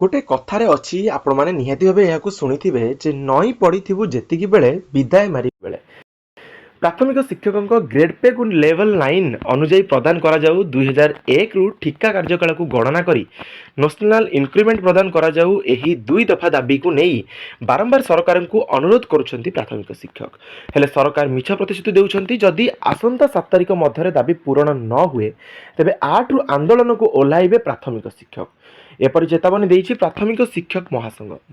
ଗୋଟେ କଥାରେ ଅଛି ଆପଣମାନେ ନିହାତି ଭାବେ ଏହାକୁ ଶୁଣିଥିବେ ଯେ ନଈ ପଡ଼ିଥିବୁ ଯେତିକି ବେଳେ ବିଦାୟ ମାରିବା ବେଳେ। ପ୍ରାଥମିକ ଶିକ୍ଷକଙ୍କ ଗ୍ରେଡ୍ ପେକୁ ଲେଭେଲ୍ 9 ଅନୁଯାୟୀ ପ୍ରଦାନ କରାଯାଉ। 2001ରୁ ଠିକା କାର୍ଯ୍ୟକାଳକୁ ଗଣନା କରି ନ୍ୟାସନାଲ ଇନକ୍ରିମେଣ୍ଟ ପ୍ରଦାନ କରାଯାଉ। ଏହି ଦୁଇ ଦଫା ଦାବିକୁ ନେଇ ବାରମ୍ବାର ସରକାରଙ୍କୁ ଅନୁରୋଧ କରୁଛନ୍ତି ପ୍ରାଥମିକ ଶିକ୍ଷକ। ହେଲେ ସରକାର ମିଛ ପ୍ରତିଶ୍ରୁତି ଦେଉଛନ୍ତି। ଯଦି ଆସନ୍ତା 7 ତାରିଖ ମଧ୍ୟରେ ଦାବି ପୂରଣ ନ ହୁଏ ତେବେ 8ରୁ ଆନ୍ଦୋଳନକୁ ଓହ୍ଲାଇବେ ପ୍ରାଥମିକ ଶିକ୍ଷକ। ଏପରି ଚେତାବନୀ ଦେଇଛି ପ୍ରାଥମିକ ଶିକ୍ଷକ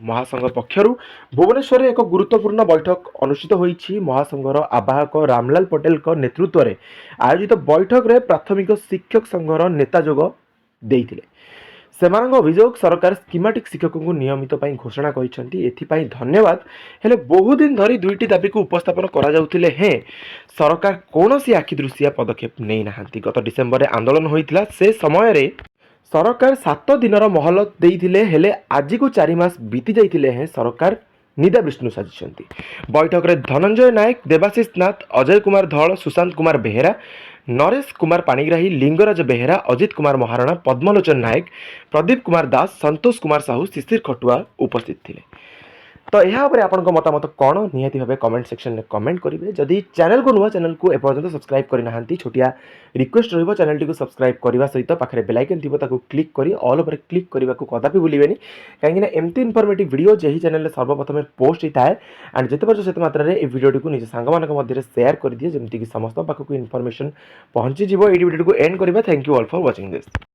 ମହାସଂଘ ପକ୍ଷରୁ ଭୁବନେଶ୍ୱରରେ ଏକ ଗୁରୁତ୍ୱପୂର୍ଣ୍ଣ ବୈଠକ ଅନୁଷ୍ଠିତ ହୋଇଛି। ମହାସଂଘର ଆବାହକ ରାମଲାଲ ପଟେଲଙ୍କ ନେତୃତ୍ୱରେ ଆୟୋଜିତ ବୈଠକରେ ପ୍ରାଥମିକ ଶିକ୍ଷକ ସଂଘର ନେତା ଯୋଗ ଦେଇଥିଲେ। ସେମାନଙ୍କ ଅଭିଯୋଗ ସରକାର ସ୍କିମାଟିକ ଶିକ୍ଷକଙ୍କୁ ନିୟମିତ ପାଇଁ ଘୋଷଣା କରିଛନ୍ତି। ଏଥିପାଇଁ ଧନ୍ୟବାଦ। ହେଲେ ବହୁଦିନ ଧରି ଦୁଇଟି ଦାବିକୁ ଉପସ୍ଥାପନ କରାଯାଉଥିଲେ ହେଁ ସରକାର କୌଣସି ଆଖିଦୃଶିଆ ପଦକ୍ଷେପ ନେଇନାହାନ୍ତି। ଗତ ଡିସେମ୍ବରରେ ଆନ୍ଦୋଳନ ହୋଇଥିଲା। ସେ ସମୟରେ ସରକାର 7 ଦିନର ମହଲତ ଦେଇଥିଲେ। ହେଲେ ଆଜିକୁ 4 ମାସ ବିତି ଯାଇଥିଲେ ହେଁ ସରକାର ନିଦା ବିଷ୍ଣୁ ସାଜିଛନ୍ତି। ବୈଠକରେ ଧନଞ୍ଜୟ ନାୟକ, ଦେବାଶିଷ ନାଥ, ଅଜୟ କୁମାର ଧଳ, ସୁଶାନ୍ତ କୁମାର ବେହେରା, ନରେଶ କୁମାର ପାଣିଗ୍ରାହୀ, ଲିଙ୍ଗରାଜ ବେହେରା, ଅଜିତ କୁମାର ମହାରଣା, ପଦ୍ମଲୋଚନ ନାୟକ, ପ୍ରଦୀପ କୁମାର ଦାସ, ସନ୍ତୋଷ କୁମାର ସାହୁ, ଶିଶିର ଖଟୁଆ ଉପସ୍ଥିତ ଥିଲେ। तो यहाँ आपंक मतामत कौन निहाती भाव कमेंट सेक्शन में कमेंट करेंगे। जदि चैनल को नुआ चैनल को एपर्यंत सब्सक्राइब करना छोटिया रिक्वेस्ट रही चैनल टी सब्सक्राइब करने सहित पाखे बेल आइकन थी क्लिक कर ऑल पर क्लिक करने को कदापि भूलें कहीं एमती इनफॉर्मेटिव वीडियो जही चैनल में सर्वप्रथम पोस्ट होता है एंड जिते पार्छ से मात्रा ये वीडियो टी निज सांग मध्य सेयार कर दिए जमीक समस्त पाखक इनफॉरमेशन पहुँची ये वीडियो को एंड करवा। Thank you all for watching this.